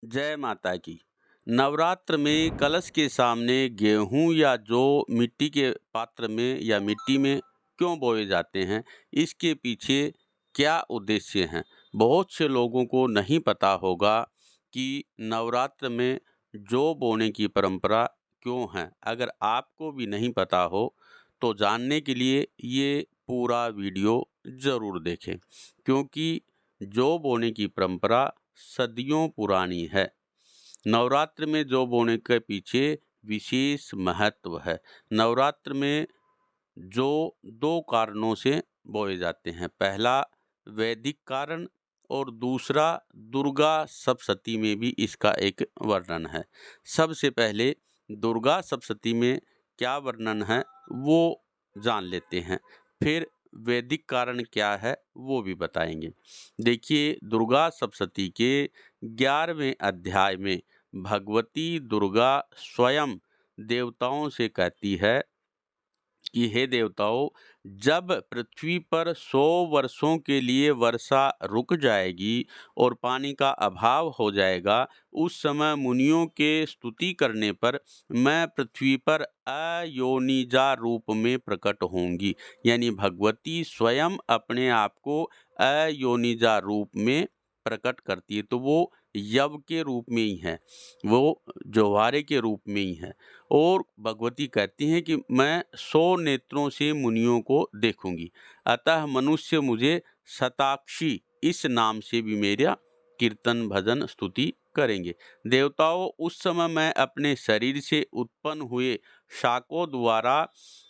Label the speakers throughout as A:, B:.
A: जय माता की। नवरात्र में कलश के सामने गेहूं या जौ मिट्टी के पात्र में या मिट्टी में क्यों बोए जाते हैं? इसके पीछे क्या उद्देश्य हैं? बहुत से लोगों को नहीं पता होगा कि नवरात्र में जौ बोने की परंपरा क्यों है। अगर आपको भी नहीं पता हो तो जानने के लिए ये पूरा वीडियो ज़रूर देखें, क्योंकि जौ बोने की परंपरा सदियों पुरानी है। नवरात्र में जौ बोने के पीछे विशेष महत्व है। नवरात्र में जौ दो कारणों से बोए जाते हैं। पहला वैदिक कारण और दूसरा दुर्गा सप्तशती में भी इसका एक वर्णन है। सबसे पहले दुर्गा सप्तशती में क्या वर्णन है वो जान लेते हैं, फिर वैदिक कारण क्या है वो भी बताएंगे। देखिए, दुर्गा सप्तशती के 11वें अध्याय में भगवती दुर्गा स्वयं देवताओं से कहती है कि हे देवताओं, जब पृथ्वी पर 100 वर्षों के लिए वर्षा रुक जाएगी और पानी का अभाव हो जाएगा, उस समय मुनियों के स्तुति करने पर मैं पृथ्वी पर अयोनिजा रूप में प्रकट होंगी। यानी भगवती स्वयं अपने आप को अयोनिजा रूप में प्रकट करती है, तो वो यव के रूप में ही है, वो जोहारे के रूप में ही है। और भगवती कहती हैं कि मैं 100 नेत्रों से मुनियों को देखूंगी, अतः मनुष्य मुझे शताक्षी इस नाम से भी मेरा कीर्तन भजन स्तुति करेंगे। देवताओं, उस समय मैं अपने शरीर से उत्पन्न हुए शाकों द्वारा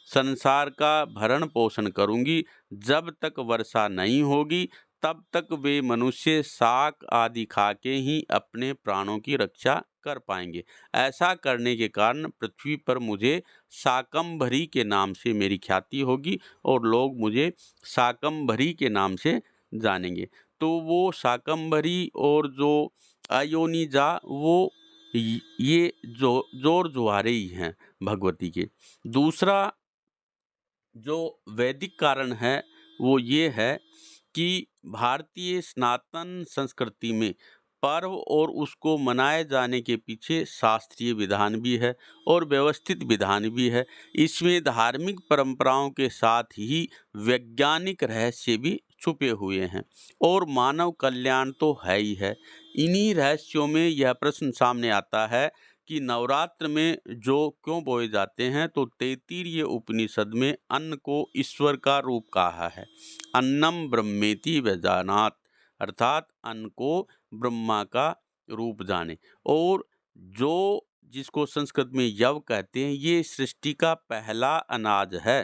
A: संसार का भरण पोषण करूंगी। जब तक वर्षा नहीं होगी तब तक वे मनुष्य शाक आदि खा के ही अपने प्राणों की रक्षा कर पाएंगे। ऐसा करने के कारण पृथ्वी पर मुझे शाकंभरी के नाम से मेरी ख्याति होगी और लोग मुझे शाकंभरी के नाम से जानेंगे। तो वो शाकंभरी और जो अयोनिजा वो ये जो जोर जुहारे ही हैं भगवती के। दूसरा जो वैदिक कारण है वो ये है कि भारतीय सनातन संस्कृति में पर्व और उसको मनाए जाने के पीछे शास्त्रीय विधान भी है और व्यवस्थित विधान भी है। इसमें धार्मिक परंपराओं के साथ ही वैज्ञानिक रहस्य भी छुपे हुए हैं और मानव कल्याण तो है ही है। इन्हीं रहस्यों में यह प्रश्न सामने आता है कि नवरात्र में जो क्यों बोए जाते हैं, तो तैत्तिरीय उपनिषद में अन्न को ईश्वर का रूप कहा है। अन्नम ब्रह्मेति व्यजानात, अर्थात अन्न को ब्रह्मा का रूप जाने। और जो जिसको संस्कृत में यव कहते हैं, ये सृष्टि का पहला अनाज है।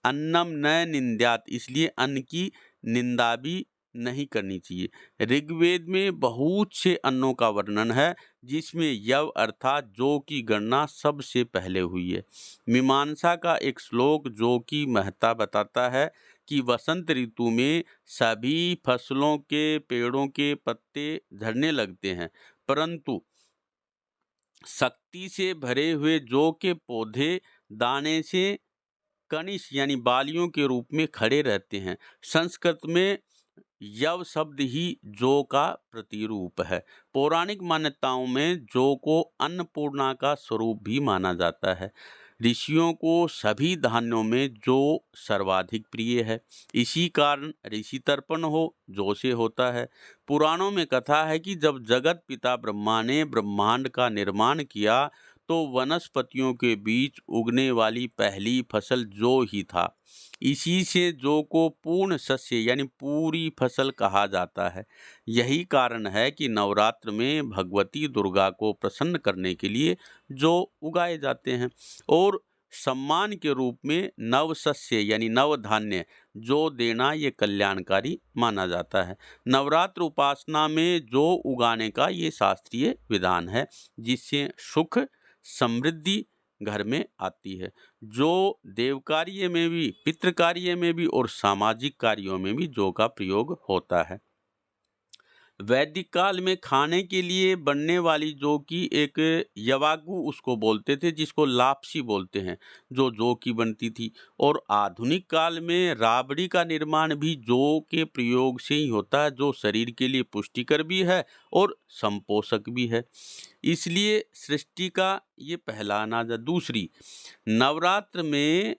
A: अन्नम न निंद्यात, इसलिए अन्न की निंदा भी नहीं करनी चाहिए। ऋग्वेद में बहुत से अन्नों का वर्णन है जिसमें यव अर्थात जौ की गणना सबसे पहले हुई है। मीमांसा का एक श्लोक जौ की महत्ता बताता है कि वसंत ऋतु में सभी फसलों के पेड़ों के पत्ते झड़ने लगते हैं, परंतु शक्ति से भरे हुए जौ के पौधे दाने से कनिश यानी बालियों के रूप में खड़े रहते हैं। संस्कृत में यव शब्द ही जौ का प्रतिरूप है। पौराणिक मान्यताओं में जौ को अन्नपूर्णा का स्वरूप भी माना जाता है। ऋषियों को सभी धान्यों में जौ सर्वाधिक प्रिय है। इसी कारण ऋषि तर्पण हो जौ से होता है। पुराणों में कथा है कि जब जगत पिता ब्रह्मा ने ब्रह्मांड का निर्माण किया तो वनस्पतियों के बीच उगने वाली पहली फसल जौ ही था। इसी से जौ को पूर्ण सस्य यानी पूरी फसल कहा जाता है। यही कारण है कि नवरात्र में भगवती दुर्गा को प्रसन्न करने के लिए जौ उगाए जाते हैं और सम्मान के रूप में नव सस्य यानी नव धान्य जौ देना ये कल्याणकारी माना जाता है। नवरात्र उपासना में जौ उगाने का ये शास्त्रीय विधान है, जिससे सुख समृद्धि घर में आती है। जो देव कार्य में भी, पितृ कार्य में भी और सामाजिक कार्यों में भी जौ का प्रयोग होता है। वैदिक काल में खाने के लिए बनने वाली जौ की एक यवागु उसको बोलते थे, जिसको लापसी बोलते हैं, जो जौ की बनती थी। और आधुनिक काल में राबड़ी का निर्माण भी जौ के प्रयोग से ही होता है, जो शरीर के लिए पुष्टिकर भी है और संपोषक भी है। इसलिए सृष्टि का ये पहला अनाज है। दूसरी, नवरात्र में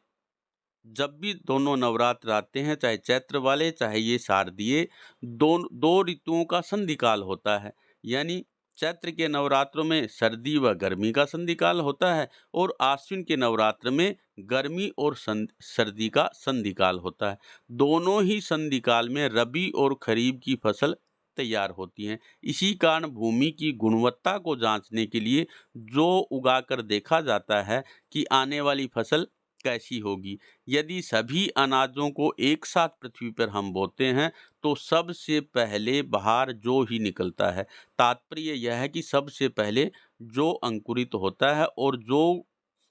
A: जब भी दोनों नवरात्र आते हैं, चाहे चैत्र वाले चाहे ये शारदीय, दो ऋतुओं का संधिकाल होता है। यानी चैत्र के नवरात्रों में सर्दी व गर्मी का संधिकाल होता है और आश्विन के नवरात्र में गर्मी और सर्दी का संधिकाल होता है। दोनों ही संधिकाल में रबी और खरीफ की फसल तैयार होती हैं। इसी कारण भूमि की गुणवत्ता को जांचने के लिए जो उगाकर देखा जाता है कि आने वाली फसल कैसी होगी। यदि सभी अनाजों को एक साथ पृथ्वी पर हम बोते हैं तो सबसे पहले बाहर जौ ही निकलता है। तात्पर्य यह है कि सबसे पहले जौ अंकुरित होता है और जौ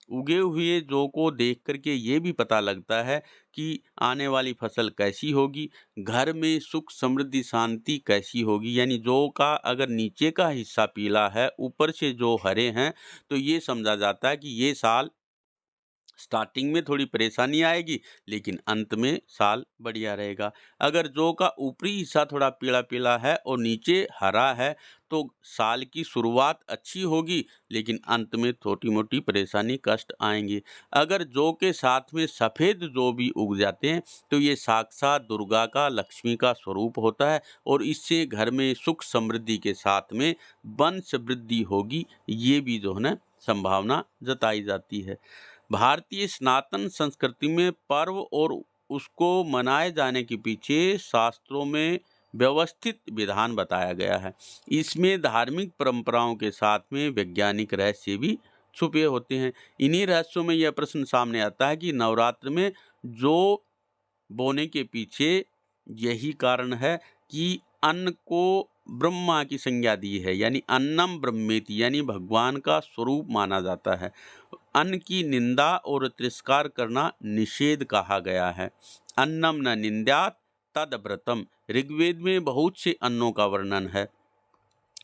A: उगे हुए जौ को देख करके ये भी पता लगता है कि आने वाली फसल कैसी होगी, घर में सुख समृद्धि शांति कैसी होगी। यानी जौ का अगर नीचे का हिस्सा पीला है, ऊपर से जो हरे हैं, तो ये समझा जाता है कि ये साल स्टार्टिंग में थोड़ी परेशानी आएगी, लेकिन अंत में साल बढ़िया रहेगा। अगर जौ का ऊपरी हिस्सा थोड़ा पीला पीला है और नीचे हरा है, तो साल की शुरुआत अच्छी होगी, लेकिन अंत में छोटी मोटी परेशानी कष्ट आएंगे। अगर जौ के साथ में सफ़ेद जौ भी उग जाते हैं, तो ये साक्षात दुर्गा का, लक्ष्मी का स्वरूप होता है और इससे घर में सुख समृद्धि के साथ में वंश वृद्धि होगी, ये भी जो है ना संभावना जताई जाती है। भारतीय सनातन संस्कृति में पर्व और उसको मनाए जाने के पीछे शास्त्रों में व्यवस्थित विधान बताया गया है। इसमें धार्मिक परंपराओं के साथ में वैज्ञानिक रहस्य भी छुपे होते हैं। इन्हीं रहस्यों में यह प्रश्न सामने आता है कि नवरात्र में जो बोने के पीछे यही कारण है कि अन्न को ब्रह्मा की संज्ञा दी है, यानी अन्नम ब्रह्मेति, यानी भगवान का स्वरूप माना जाता है। अन्न की निंदा और तिरस्कार करना निषेध कहा गया है। अन्नम न निंद्यात तद व्रतम, ऋग्वेद में बहुत से अन्नों का वर्णन है।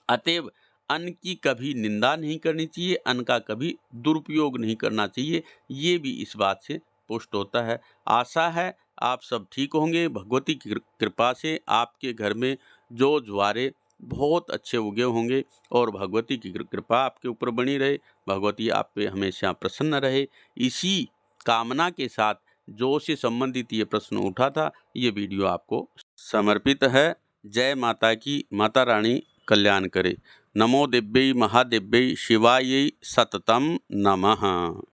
A: अतएव अन्न की कभी निंदा नहीं करनी चाहिए, अन्न का कभी दुरुपयोग नहीं करना चाहिए। ये भी इस बात से पुष्ट होता है। आशा है आप सब ठीक होंगे। भगवती की कृपा से आपके घर में जो ज्वारे बहुत अच्छे उगे होंगे और भगवती की कृपा आपके ऊपर बनी रहे, भगवती आप पे हमेशा प्रसन्न रहे। इसी कामना के साथ जो से संबंधित ये प्रश्न उठा था, ये वीडियो आपको समर्पित है। जय माता की, माता रानी कल्याण करे। नमो दिव्यै महादिव्यै शिवायै सततं नमः।